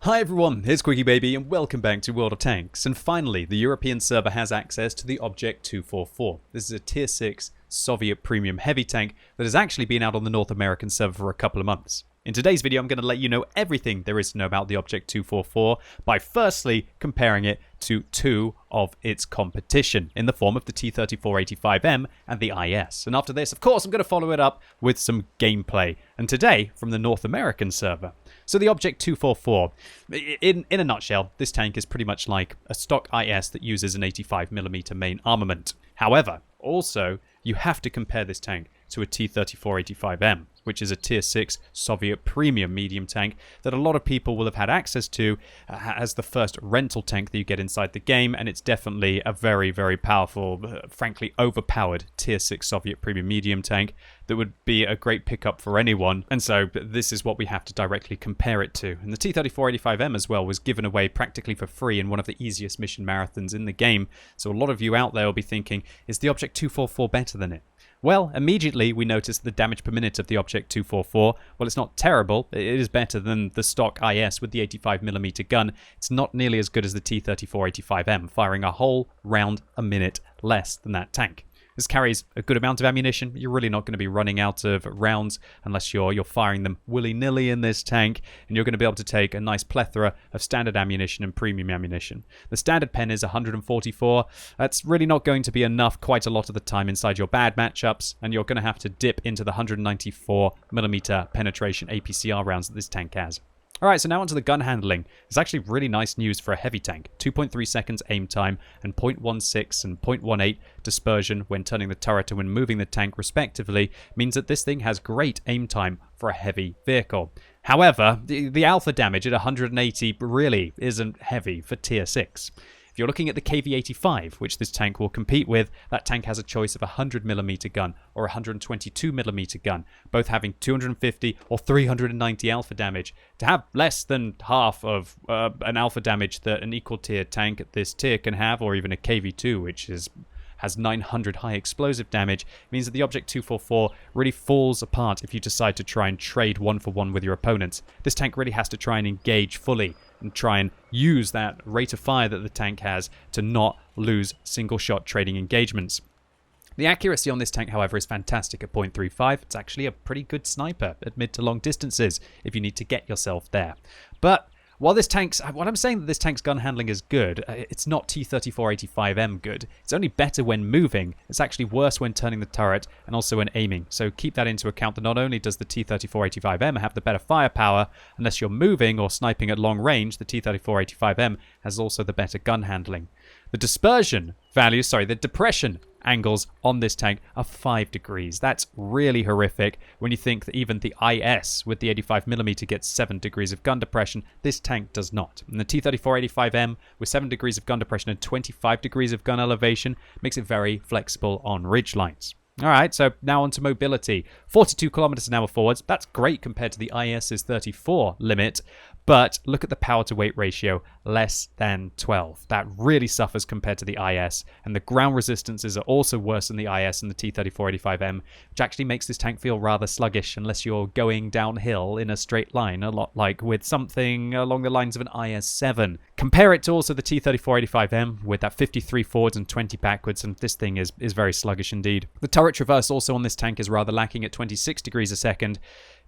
Hi everyone, here's QuickyBaby and welcome back to World of Tanks. And finally, the European server has access to the Object 244. This is a Tier 6 Soviet premium heavy tank that has actually been out on the North American server for a couple of months. In today's video, I'm going to let you know everything there is to know about the Object 244 by firstly comparing it to two of its competition in the form of the T-3485M and the IS. And after this, of course, I'm going to follow it up with some gameplay. And today, from the North American server. So the Object 244, in a nutshell, this tank is pretty much like a stock IS that uses an 85mm main armament. However, also, you have to compare this tank to a T-3485M, which is a Tier 6 Soviet premium medium tank that a lot of people will have had access to as the first rental tank that you get inside the game, and it's definitely a very, very powerful, frankly overpowered Tier 6 Soviet premium medium tank that would be a great pickup for anyone, and so this is what we have to directly compare it to. And the T-3485M as well was given away practically for free in one of the easiest mission marathons in the game, so a lot of you out there will be thinking, is the Object 244 better than it? Well, immediately we notice the damage per minute of the Object 244. Well, it's not terrible. It is better than the stock IS with the 85mm gun. It's not nearly as good as the T-3485M, firing a whole round a minute less than that tank. This carries a good amount of ammunition. You're really not going to be running out of rounds unless you're firing them willy-nilly in this tank, and you're going to be able to take a nice plethora of standard ammunition and premium ammunition. The standard pen is 144. That's really not going to be enough quite a lot of the time inside your bad matchups, and you're going to have to dip into the 194mm penetration APCR rounds that this tank has. Alright, so now onto the gun handling. It's actually really nice news for a heavy tank. 2.3 seconds aim time and 0.16 and 0.18 dispersion when turning the turret and when moving the tank respectively means that this thing has great aim time for a heavy vehicle. However, the alpha damage at 180 really isn't heavy for Tier 6. If you're looking at the KV-85, which this tank will compete with, that tank has a choice of a 100mm gun or a 122mm gun, both having 250 or 390 alpha damage. To have less than half of an alpha damage that an equal tier tank at this tier can have, or even a KV-2, which has 900 high explosive damage, means that the Object 244 really falls apart if you decide to try and trade one for one with your opponents. This tank really has to try and engage fully and try and use that rate of fire that the tank has to not lose single shot trading engagements. The accuracy on this tank, however, is fantastic at 0.35. It's actually a pretty good sniper at mid to long distances if you need to get yourself there. But while I'm saying that this tank's gun handling is good, it's not T-3485M good. It's only better when moving. It's actually worse when turning the turret and also when aiming. So keep that into account that not only does the T-3485M have the better firepower, unless you're moving or sniping at long range, the T-3485M has also the better gun handling. The the depression angles on this tank are 5 degrees. That's really horrific when you think that even the IS with the 85mm gets 7 degrees of gun depression. This tank does not. And the T-3485M with 7 degrees of gun depression and 25 degrees of gun elevation makes it very flexible on ridge lines. Alright, so now on to mobility. 42 kilometers an hour forwards. That's great compared to the IS's 34 limit. But look at the power to weight ratio, less than 12. That really suffers compared to the IS, and the ground resistances are also worse than the IS and the T-3485M, which actually makes this tank feel rather sluggish unless you're going downhill in a straight line, a lot like with something along the lines of an IS-7. Compare it to also the T-3485M with that 53 forwards and 20 backwards, and this thing is very sluggish indeed. The turret traverse also on this tank is rather lacking at 26 degrees a second.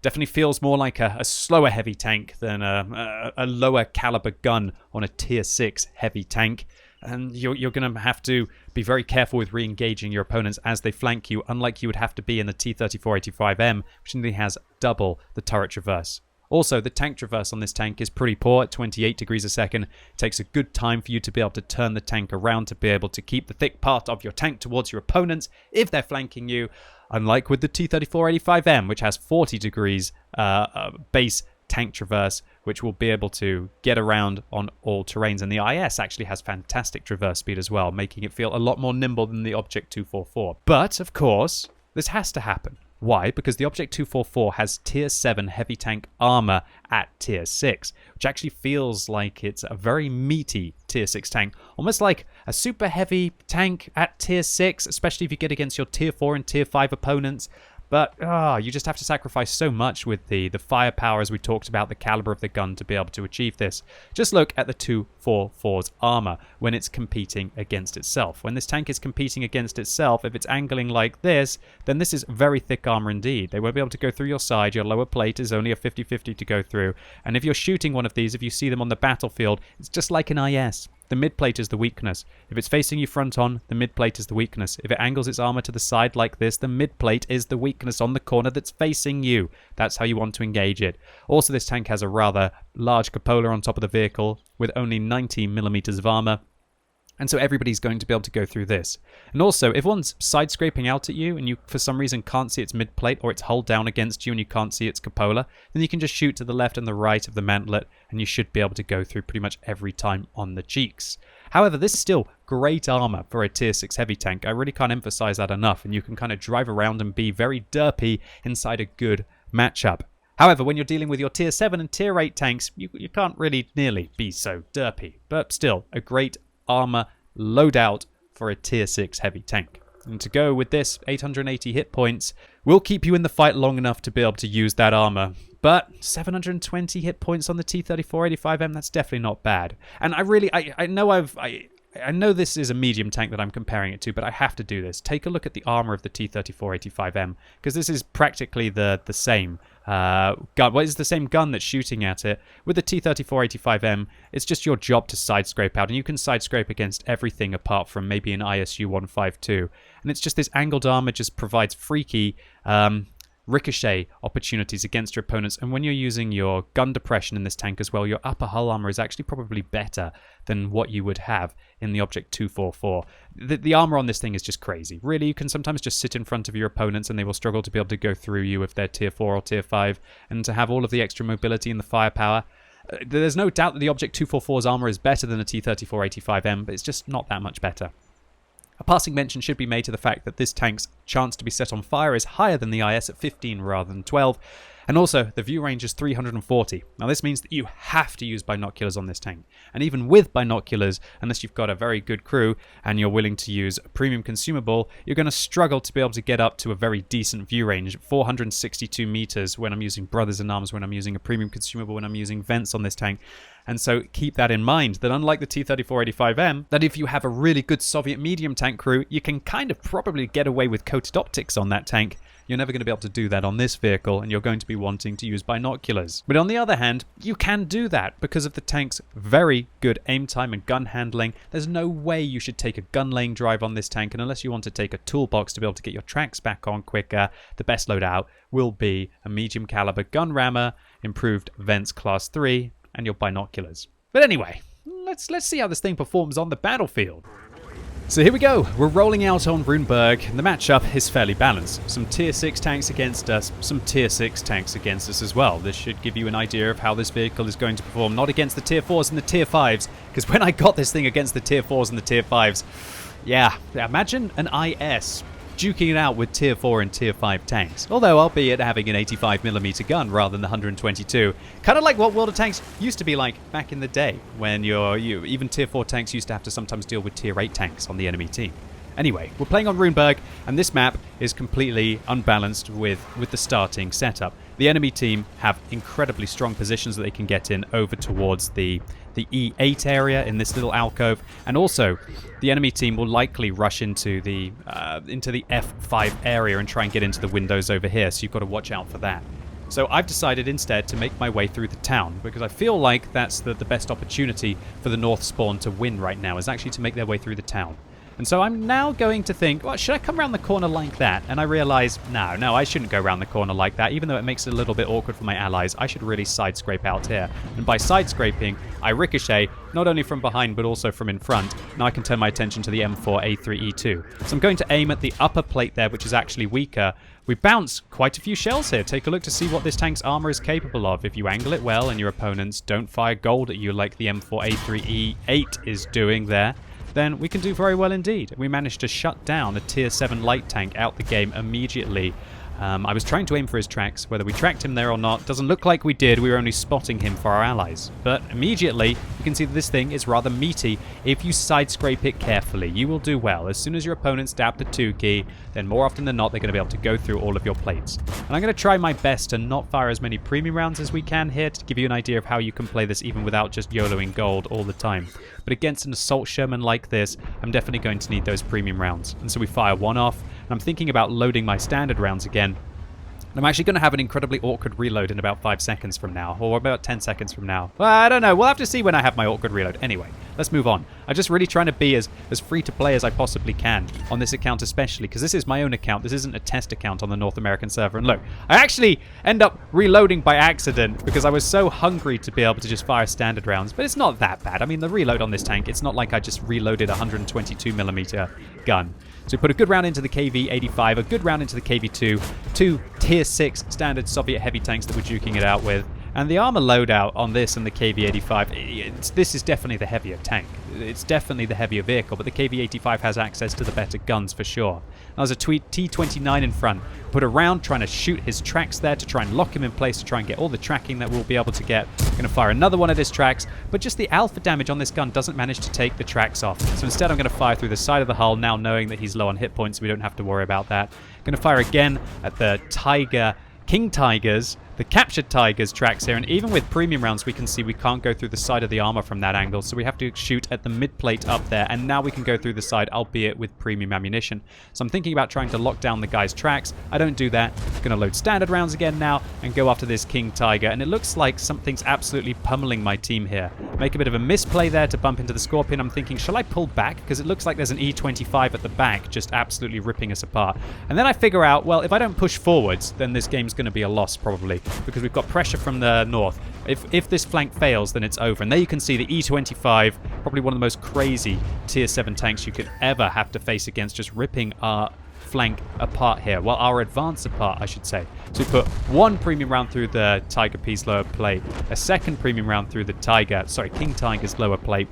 Definitely feels more like a slower heavy tank than a lower caliber gun on a Tier 6 heavy tank. And you're going to have to be very careful with re-engaging your opponents as they flank you, unlike you would have to be in the T-3485M, which only has double the turret traverse. Also, the tank traverse on this tank is pretty poor at 28 degrees a second. It takes a good time for you to be able to turn the tank around to be able to keep the thick part of your tank towards your opponents if they're flanking you. Unlike with the T-3485M, which has 40 degrees base tank traverse, which will be able to get around on all terrains. And the IS actually has fantastic traverse speed as well, making it feel a lot more nimble than the Object 244. But, of course, this has to happen. Why? Because the Object 244 has Tier 7 heavy tank armor at Tier 6, which actually feels like it's a very meaty Tier 6 tank, almost like a super heavy tank at Tier 6, especially if you get against your Tier 4 and Tier 5 opponents. But you just have to sacrifice so much with the firepower, as we talked about, the caliber of the gun to be able to achieve this. Just look at the 244's armor when it's competing against itself. When this tank is competing against itself, if it's angling like this, then this is very thick armor indeed. They won't be able to go through your side. Your lower plate is only a 50-50 to go through. And if you're shooting one of these, if you see them on the battlefield, it's just like an IS. The mid plate is the weakness. If it's facing you front on, the mid plate is the weakness. If it angles its armor to the side like this, the mid plate is the weakness on the corner that's facing you. That's how you want to engage it. Also, this tank has a rather large cupola on top of the vehicle with only 90 millimeters of armor. And so everybody's going to be able to go through this. And also, if one's side scraping out at you and you for some reason can't see its mid plate, or it's hull down against you and you can't see its cupola, then you can just shoot to the left and the right of the mantlet and you should be able to go through pretty much every time on the cheeks. However, this is still great armor for a tier 6 heavy tank. I really can't emphasize that enough, and you can kind of drive around and be very derpy inside a good matchup. However, when you're dealing with your tier 7 and tier 8 tanks, you can't really nearly be so derpy. But still, a great armor loadout for a tier 6 heavy tank. And to go with this, 880 hit points will keep you in the fight long enough to be able to use that armor. But 720 hit points on the T-34-85M, that's definitely not bad. And I know this is a medium tank that I'm comparing it to, but I have to do this. Take a look at the armor of the T-34-85M, because this is practically the same gun. Well, it's the same gun that's shooting at it. With the T-34-85M, it's just your job to side scrape out, and you can side scrape against everything apart from maybe an ISU-152. And it's just this angled armor just provides freaky ricochet opportunities against your opponents, and when you're using your gun depression in this tank as well, your upper hull armor is actually probably better than what you would have in the Object 244. The armor on this thing is just crazy. Really, you can sometimes just sit in front of your opponents and they will struggle to be able to go through you if they're tier 4 or tier 5, and to have all of the extra mobility and the firepower. There's no doubt that the Object 244's armor is better than the T-34-85M, but it's just not that much better. A passing mention should be made to the fact that this tank's chance to be set on fire is higher than the IS at 15 rather than 12, and also the view range is 340. Now this means that you have to use binoculars on this tank, and even with binoculars, unless you've got a very good crew and you're willing to use a premium consumable, you're going to struggle to be able to get up to a very decent view range, 462 meters when I'm using Brothers in Arms, when I'm using a premium consumable, when I'm using vents on this tank. And so keep that in mind, that unlike the T-34-85M, that if you have a really good Soviet medium tank crew, you can kind of probably get away with coated optics on that tank. You're never going to be able to do that on this vehicle, and you're going to be wanting to use binoculars. But on the other hand, you can do that because of the tank's very good aim time and gun handling. There's no way you should take a gun laying drive on this tank, and unless you want to take a toolbox to be able to get your tracks back on quicker, the best loadout will be a medium caliber gun rammer, improved vents class 3, and your binoculars. But anyway, let's see how this thing performs on the battlefield. So here we go, we're rolling out on Runeberg, and the matchup is fairly balanced. Some tier 6 tanks against us, some tier 6 tanks against us as well. This should give you an idea of how this vehicle is going to perform, not against the tier 4s and the tier 5s, because when I got this thing against the tier 4s and the tier 5s, yeah, imagine an IS duking it out with tier 4 and tier 5 tanks, although albeit having an 85mm gun rather than the 122. Kind of like what World of Tanks used to be like back in the day, when even tier 4 tanks used to have to sometimes deal with tier 8 tanks on the enemy team. Anyway, we're playing on Runeberg, and this map is completely unbalanced with the starting setup. The enemy team have incredibly strong positions that they can get in over towards the E8 area in this little alcove, and also the enemy team will likely rush into the F5 area and try and get into the windows over here, so you've got to watch out for that. So I've decided instead to make my way through the town, because I feel like that's the best opportunity for the North spawn to win right now, is actually to make their way through the town. And so I'm now going to think, well, should I come around the corner like that? And I realize, no, I shouldn't go around the corner like that. Even though it makes it a little bit awkward for my allies, I should really side scrape out here. And by side scraping, I ricochet not only from behind, but also from in front. Now I can turn my attention to the M4A3E2. So I'm going to aim at the upper plate there, which is actually weaker. We bounce quite a few shells here. Take a look to see what this tank's armor is capable of. If you angle it well and your opponents don't fire gold at you like the M4A3E8 is doing there, then we can do very well indeed. We managed to shut down a tier 7 light tank out the game immediately I was trying to aim for his tracks. Whether we tracked him there or not doesn't look like we did. We were only spotting him for our allies. But immediately, you can see that this thing is rather meaty. If you side scrape it carefully, you will do well. As soon as your opponents dab the 2 key, then more often than not, they're going to be able to go through all of your plates. And I'm going to try my best to not fire as many premium rounds as we can here to give you an idea of how you can play this even without just YOLOing gold all the time. But against an assault Sherman like this, I'm definitely going to need those premium rounds. And so we fire one off, and I'm thinking about loading my standard rounds again. I'm actually going to have an incredibly awkward reload in about 5 seconds from now, or about 10 seconds from now. Well, I don't know. We'll have to see when I have my awkward reload. Anyway, let's move on. I'm just really trying to be as free to play as I possibly can on this account especially, because this is my own account. This isn't a test account on the North American server. And look, I actually end up reloading by accident because I was so hungry to be able to just fire standard rounds, but it's not that bad. I mean, the reload on this tank, it's not like I just reloaded a 122mm gun. So we put a good round into the KV-85, a good round into the KV-2, 2 Tier 6 standard Soviet heavy tanks that we're duking it out with. And the armor loadout on this and the KV-85, this is definitely the heavier tank. It's definitely the heavier vehicle, but the KV-85 has access to the better guns for sure. There's a T-29 in front. Put a round trying to shoot his tracks there to try and lock him in place to try and get all the tracking that we'll be able to get. Going to fire another one of his tracks, but just the alpha damage on this gun doesn't manage to take the tracks off. So instead I'm going to fire through the side of the hull, now knowing that he's low on hit points, so we don't have to worry about that. Going to fire again at the King Tigers, the captured Tigers tracks here, and even with premium rounds we can see we can't go through the side of the armor from that angle, so we have to shoot at the mid plate up there, and now we can go through the side, albeit with premium ammunition. So I'm thinking about trying to lock down the guy's tracks. I don't do that. I'm going to load standard rounds again now and go after this King Tiger, and it looks like something's absolutely pummeling my team here. Make a bit of a misplay there to bump into the Scorpion. I'm thinking, shall I pull back? Because it looks like there's an E25 at the back just absolutely ripping us apart. And then I figure out, well, if I don't push forwards, then this game's going to be a loss probably, because we've got pressure from the north. If this flank fails, then it's over. And there you can see the E25, probably one of the most crazy Tier 7 tanks you could ever have to face against, just ripping our flank apart here. Well, our advance apart, I should say. So we put one premium round through the Tiger P's lower plate, a second premium round through the King Tiger's lower plate.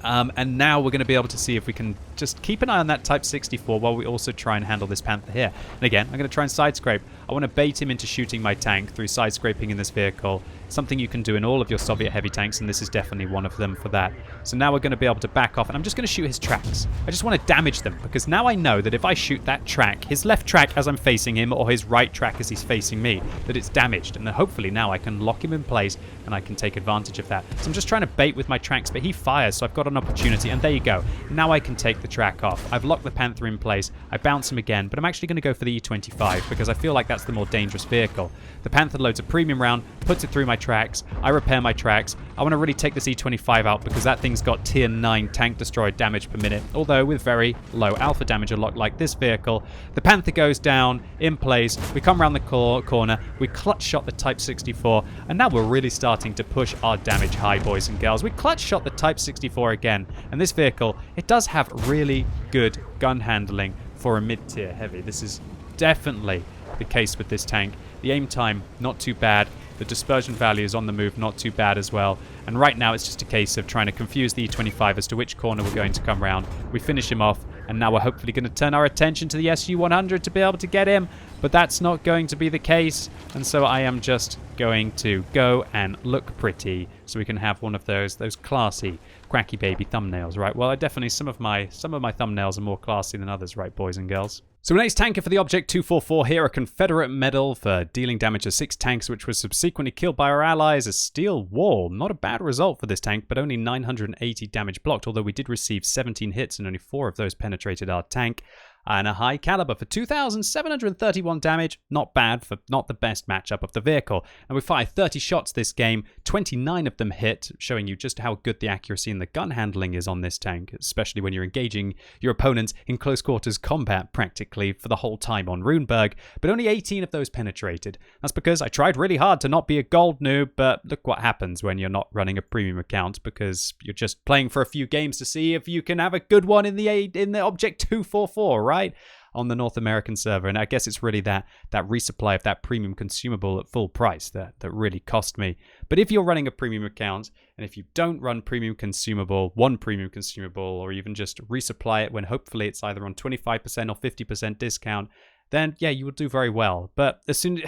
And now we're going to be able to see if we can just keep an eye on that Type 64 while we also try and handle this Panther here. And again, I'm going to try and side scrape. I want to bait him into shooting my tank through side scraping in this vehicle. Something you can do in all of your Soviet heavy tanks, and this is definitely one of them for that. So now we're going to be able to back off, and I'm just going to shoot his tracks. I just want to damage them, because now I know that if I shoot that track, his left track as I'm facing him, or his right track as he's facing me, that it's damaged. And hopefully now I can lock him in place, and I can take advantage of that. So I'm just trying to bait with my tracks, but he fires, so I've got an opportunity, and there you go. Now I can take the track off. I've locked the Panther in place. I bounce him again, but I'm actually going to go for the E25, because I feel like that's the more dangerous vehicle. The Panther loads a premium round, puts it through my tracks. I repair my tracks. I want to really take this E25 out, because that thing's got Tier 9 tank destroyer damage per minute, although with very low alpha damage, a lot like this vehicle. The Panther goes down in place. We come around the corner. We clutch shot the Type 64, and now we're really starting to push our damage high, boys and girls. We clutch shot the Type 64 again, and this vehicle, it does have really good gun handling for a mid-tier heavy. This is definitely the case with this tank. The aim time, not too bad. The dispersion value is on the move, not too bad as well. And right now it's just a case of trying to confuse the E25 as to which corner we're going to come round. We finish him off, and now we're hopefully going to turn our attention to the SU-100 to be able to get him. But that's not going to be the case, and so I am just going to go and look pretty so we can have one of those classy QuickyBaby thumbnails, right? Well, some of my thumbnails are more classy than others, right, boys and girls? So next tanker for the Object 244 here, a Confederate medal for dealing damage to 6 tanks, which was subsequently killed by our allies, a steel wall. Not a bad result for this tank, but only 980 damage blocked, although we did receive 17 hits and only 4 of those penetrated our tank. And a high caliber for 2,731 damage. Not bad for not the best matchup of the vehicle. And we fired 30 shots this game, 29 of them hit, showing you just how good the accuracy and the gun handling is on this tank, especially when you're engaging your opponents in close quarters combat practically for the whole time on Runeberg. But only 18 of those penetrated. That's because I tried really hard to not be a gold noob, but look what happens when you're not running a premium account, because you're just playing for a few games to see if you can have a good one in the Object 244, right? On the North American server. And I guess it's really that resupply of that premium consumable at full price that really cost me. But if you're running a premium account, and if you don't run premium consumable, one premium consumable, or even just resupply it when hopefully it's either on 25% or 50% discount, then yeah, you will do very well. But as soon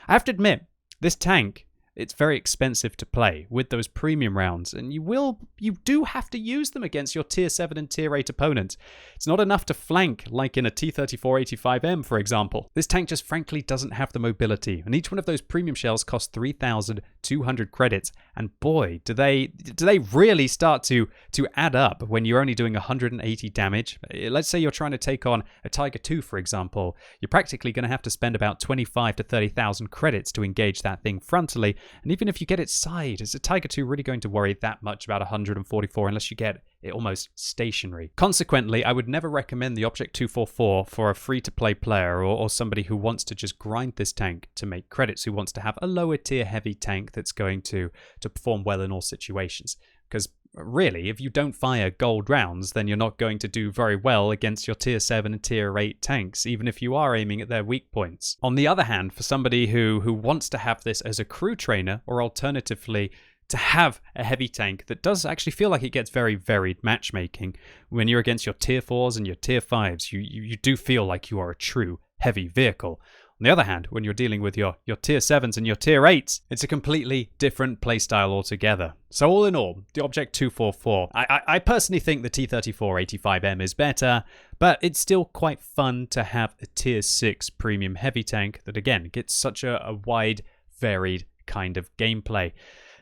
I have to admit, this tank, it's very expensive to play with those premium rounds, and you do have to use them against your tier 7 and tier 8 opponents. It's not enough to flank like in a T-34-85M, for example. This tank just frankly doesn't have the mobility, and each one of those premium shells costs 3,200 credits, and boy, do they really start to add up when you're only doing 180 damage. Let's say you're trying to take on a Tiger 2, for example. You're practically going to have to spend about 25 to 30,000 credits to engage that thing frontally. And even if you get it side, is a Tiger 2 really going to worry that much about 144 unless you get it almost stationary? Consequently, I would never recommend the Object 244 for a free-to-play player or somebody who wants to just grind this tank to make credits, who wants to have a lower tier heavy tank that's going to perform well in all situations. Because really, if you don't fire gold rounds, then you're not going to do very well against your tier 7 and tier 8 tanks, even if you are aiming at their weak points. On the other hand, for somebody who wants to have this as a crew trainer, or alternatively, to have a heavy tank that does actually feel like it gets very varied matchmaking, when you're against your tier 4s and your tier 5s, you do feel like you are a true heavy vehicle. On the other hand, when you're dealing with your tier 7s and your tier 8s, it's a completely different playstyle altogether. So all in all, the Object 244, I personally think the T-34-85M is better, but it's still quite fun to have a tier 6 premium heavy tank that again gets such a wide, varied kind of gameplay.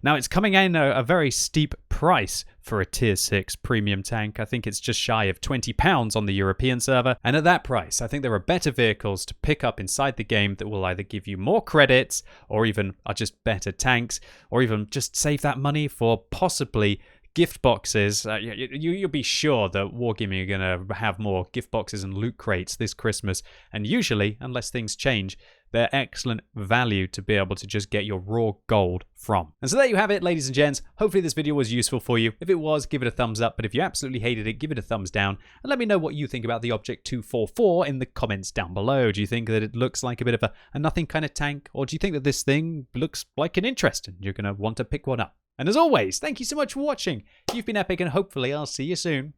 Now, it's coming in a very steep price for a tier 6 premium tank. I think it's just shy of £20 on the European server. And at that price, I think there are better vehicles to pick up inside the game that will either give you more credits, or even are just better tanks, or even just save that money for possibly gift boxes. You'll be sure that Wargaming are going to have more gift boxes and loot crates this Christmas. And usually, unless things change, they're excellent value to be able to just get your raw gold from. And so there you have it, ladies and gents. Hopefully this video was useful for you. If it was, give it a thumbs up. But if you absolutely hated it, give it a thumbs down. And let me know what you think about the Object 244 in the comments down below. Do you think that it looks like a bit of a nothing kind of tank? Or do you think that this thing looks like an interest and you're going to want to pick one up? And as always, thank you so much for watching. You've been epic, and hopefully I'll see you soon.